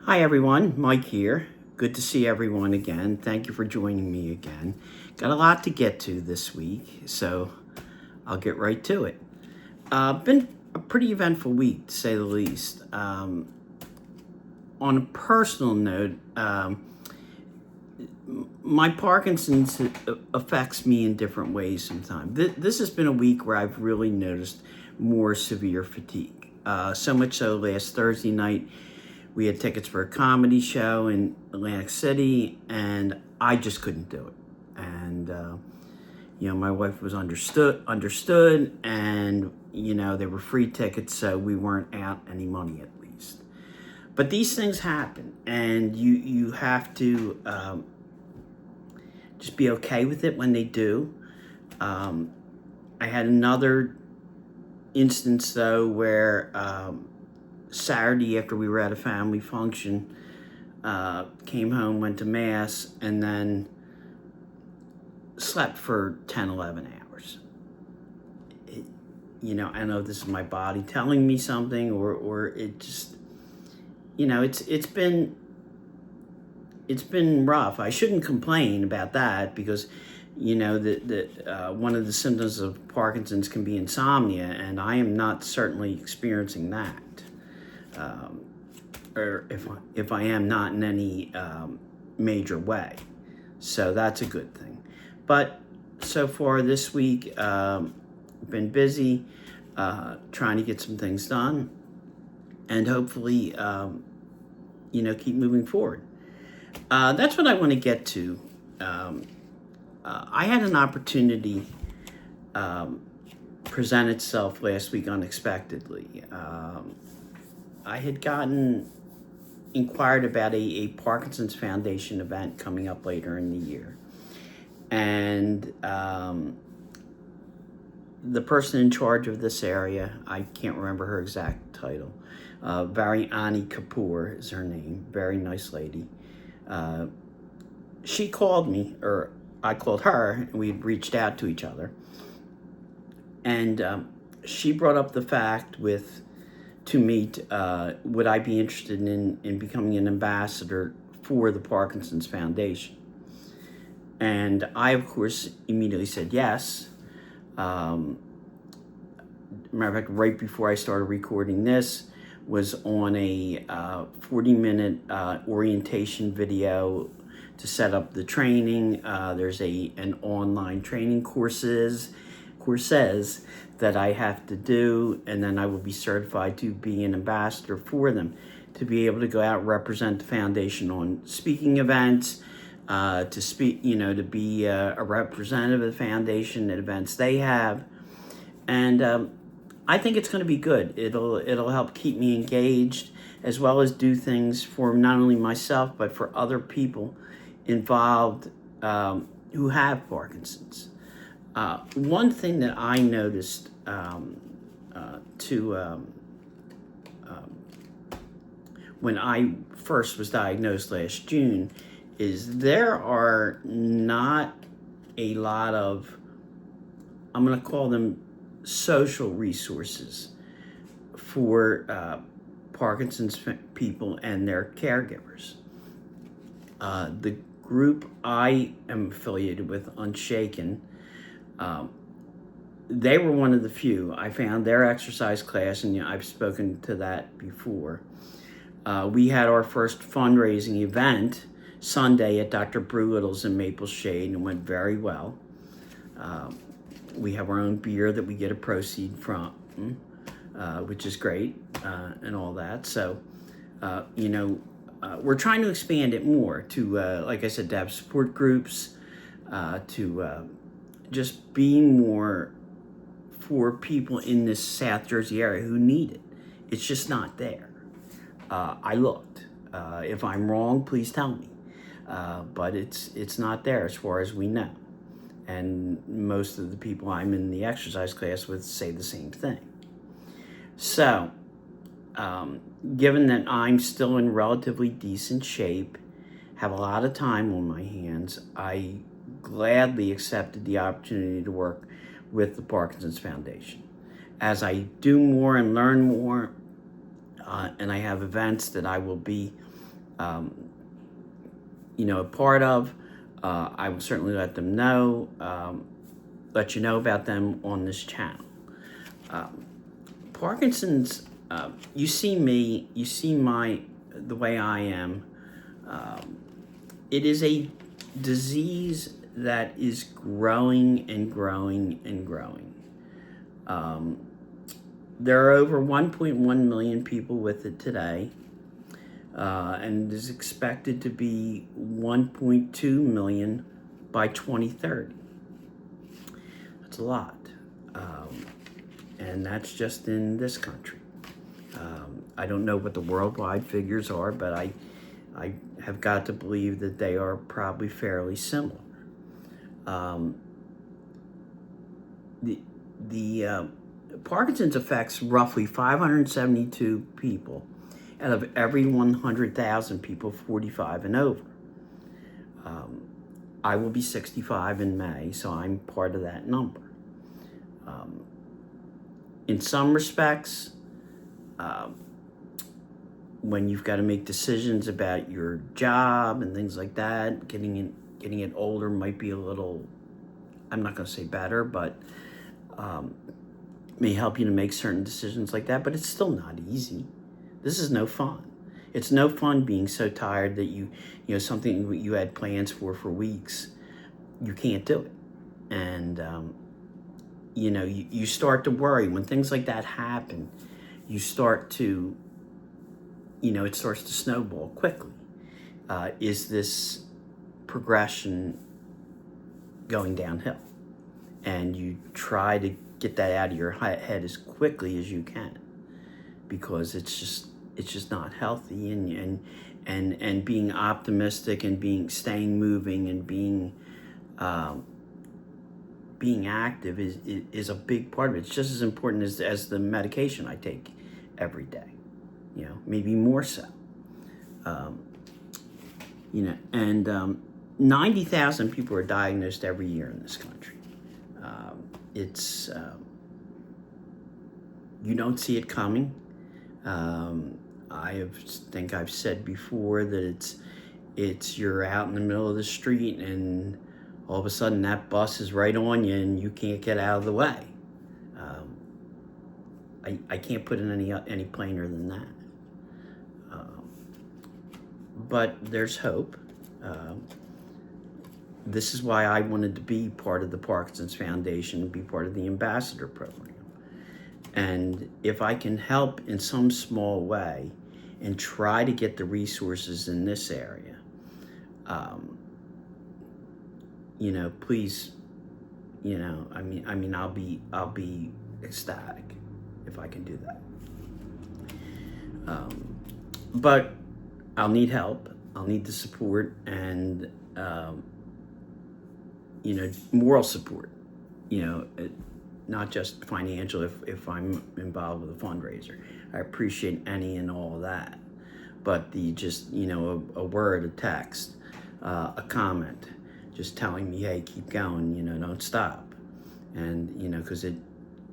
Hi everyone, Mike here. Good to see everyone again. Thank you for joining me again. Got a lot to get to this week, so I'll get right to it. Been a pretty eventful week, to say the least. On a personal note, my Parkinson's affects me in different ways sometimes. This has been a week where I've really noticed more severe fatigue. So much so last Thursday night, we had tickets for a comedy show in Atlantic City, and I just couldn't do it. And my wife was understood, and they were free tickets, so we weren't out any money at least. But these things happen, and you have to just be okay with it when they do. I had another instance though where Saturday, after we were at a family function, came home, went to mass, and then slept for 10, 11 hours. I know this is my body telling me something, or it just, it's been rough. I shouldn't complain about that because, one of the symptoms of Parkinson's can be insomnia, and I am not certainly experiencing that. Or if I am, not in any major way. So that's a good thing. But so far this week, been busy trying to get some things done, and hopefully, keep moving forward. That's what I want to get to. I had an opportunity present itself last week unexpectedly. I had inquired about a Parkinson's Foundation event coming up later in the year. And the person in charge of this area, I can't remember her exact title, Variani Kapoor is her name, very nice lady. She called me, or I called her, and we had reached out to each other. And she brought up the fact to meet, would I be interested in becoming an ambassador for the Parkinson's Foundation? And I, of course, immediately said yes. Matter of fact, right before I started recording this, was on a 40-minute orientation video to set up the training. There's an online training courses that I have to do, and then I will be certified to be an ambassador for them, to be able to go out and represent the foundation on speaking events, to speak, to be a representative of the foundation at events they have. And I think it's going to be good. It'll help keep me engaged, as well as do things for not only myself, but for other people involved who have Parkinson's. One thing that I noticed when I first was diagnosed last June is there are not a lot of, I'm going to call them social resources for Parkinson's people and their caregivers. The group I am affiliated with, Unshaken, they were one of the few. I found their exercise class, and I've spoken to that before. We had our first fundraising event Sunday at Dr. Brewlittle's in Maple Shade, and it went very well. We have our own beer that we get a proceed from, which is great, and all that. So, we're trying to expand it more to, like I said, to have support groups, to just be more for people in this South Jersey area who need it. It's just not there. I looked. If I'm wrong, please tell me. But it's not there as far as we know. And most of the people I'm in the exercise class with say the same thing. So, given that I'm still in relatively decent shape, have a lot of time on my hands, I gladly accepted the opportunity to work with the Parkinson's Foundation. As I do more and learn more, and I have events that I will be a part of. I will certainly let them know, let you know about them on this channel. Parkinson's, you see me, you see the way I am. It is a disease that is growing and growing and growing. There are over 1.1 million people with it today, and it is expected to be 1.2 million by 2030. That's a lot. And that's just in this country. I don't know what the worldwide figures are, but I have got to believe that they are probably fairly similar. The Parkinson's affects roughly 572 people out of every 100,000 people 45 and over. I will be 65 in May, so I'm part of that number. In some respects, when you've got to make decisions about your job and things like that, getting it older might be a little, I'm not going to say better, but may help you to make certain decisions like that, but it's still not easy. This is no fun. It's no fun being so tired that something you had plans for weeks, you can't do it. And, you start to worry when things like that happen. You start to, it starts to snowball quickly. Is this progression going downhill? And you try to get that out of your head as quickly as you can, because it's just not healthy. And being optimistic and staying moving and being active is a big part of it. It's just as important as the medication I take every day, maybe more so. 90,000 people are diagnosed every year in this country. It's you don't see it coming. I think I've said before that it's you're out in the middle of the street and all of a sudden that bus is right on you and you can't get out of the way. I can't put it any plainer than that. But there's hope. This is why I wanted to be part of the Parkinson's Foundation and be part of the ambassador program. And if I can help in some small way and try to get the resources in this area, please, I'll be ecstatic if I can do that. But I'll need help. I'll need the support and, moral support, not just financial if I'm involved with a fundraiser. I appreciate any and all of that. But a word, a text, a comment, just telling me, hey, keep going, don't stop. And, because it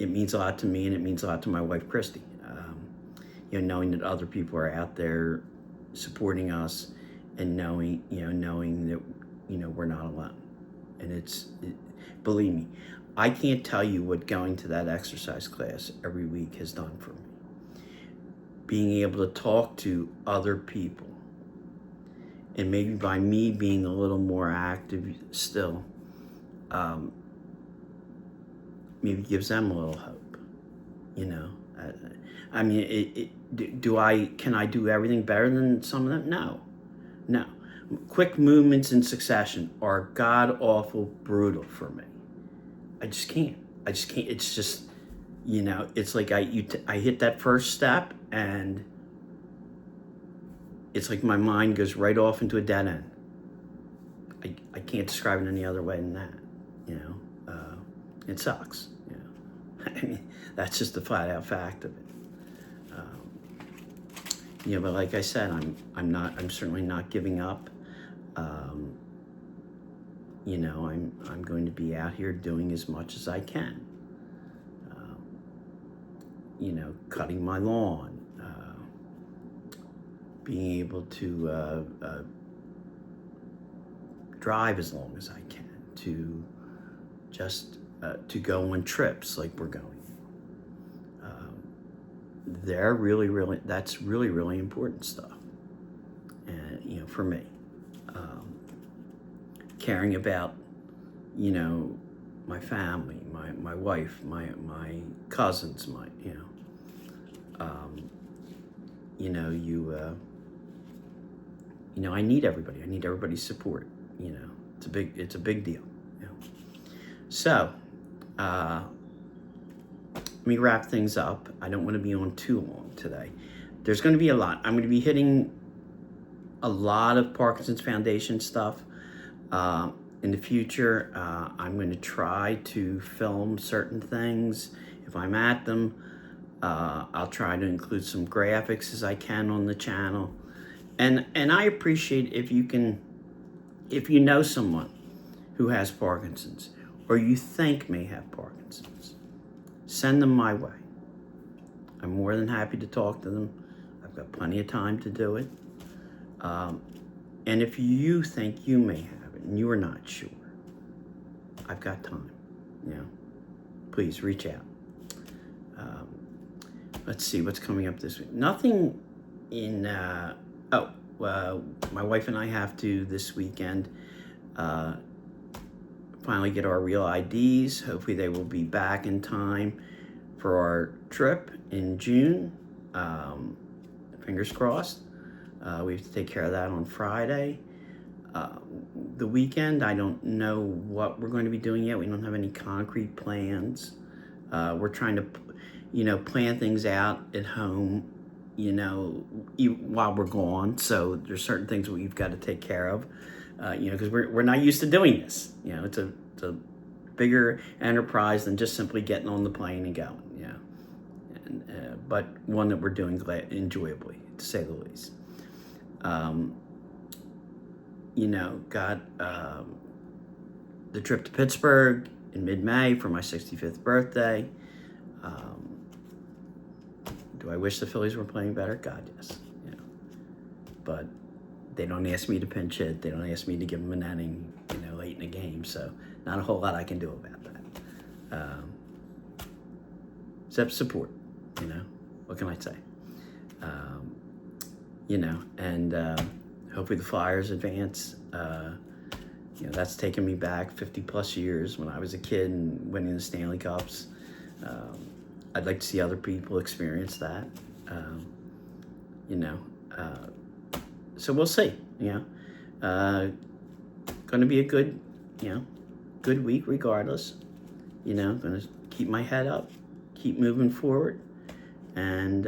means a lot to me and it means a lot to my wife, Christy. Knowing that other people are out there supporting us and knowing that, we're not alone. And believe me, I can't tell you what going to that exercise class every week has done for me. Being able to talk to other people, and maybe by me being a little more active still, maybe gives them a little hope. Can I do everything better than some of them? No. Quick movements in succession are god-awful brutal for me. I just can't. It's just, it's like I hit that first step and it's like my mind goes right off into a dead end. I can't describe it any other way than that, it sucks, that's just the flat out fact of it. But like I said, I'm certainly not giving up. I'm going to be out here doing as much as I can. Cutting my lawn, being able to drive as long as I can, to just to go on trips like we're going. They're really, that's really important stuff. And, you know, for me, caring about, you know, my family, my wife, my cousins, my, I need everybody. I need everybody's support. You know, it's a big deal. You know? So, let me wrap things up. I don't want to be on too long today. There's going to be a lot. I'm going to be hitting a lot of Parkinson's Foundation stuff. In the future, I'm going to try to film certain things. If I'm at them, I'll try to include some graphics as I can on the channel. And I appreciate if you know someone who has Parkinson's, or you think may have Parkinson's, send them my way. I'm more than happy to talk to them. I've got plenty of time to do it. And if you think you may have it and you are not sure, I've got time. You know, please reach out. Let's see what's coming up this week. Nothing in. My wife and I have to this weekend finally get our real IDs. Hopefully they will be back in time for our trip in June. Fingers crossed. We have to take care of that on Friday. The weekend, I don't know what we're going to be doing yet. We don't have any concrete plans. We're trying to, plan things out at home, while we're gone. So there's certain things we've got to take care of, because we're not used to doing this. It's a bigger enterprise than just simply getting on the plane and going. But one that we're doing enjoyably, to say the least. Got the trip to Pittsburgh in mid-May for my 65th birthday. Do I wish the Phillies were playing better? God, yes. But they don't ask me to pinch hit. They don't ask me to give them an inning, late in the game. So not a whole lot I can do about that. Except support, What can I say? And hopefully the Flyers advance. That's taken me back 50 plus years when I was a kid and winning the Stanley Cups. I'd like to see other people experience that. So we'll see. Going to be a good week regardless. Going to keep my head up, keep moving forward, and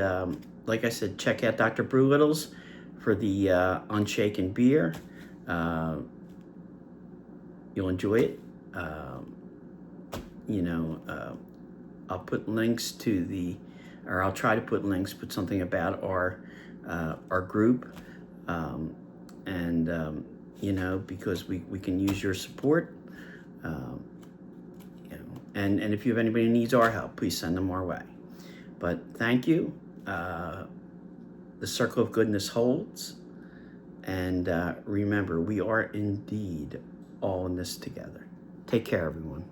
like I said, check out Dr. Brewlittle's for the Unshaken beer. You'll enjoy it. I'll put links to I'll try to put something about our group, because we can use your support. And if you have anybody who needs our help, please send them our way. But thank you. The circle of goodness holds. And remember, we are indeed all in this together. Take care, everyone.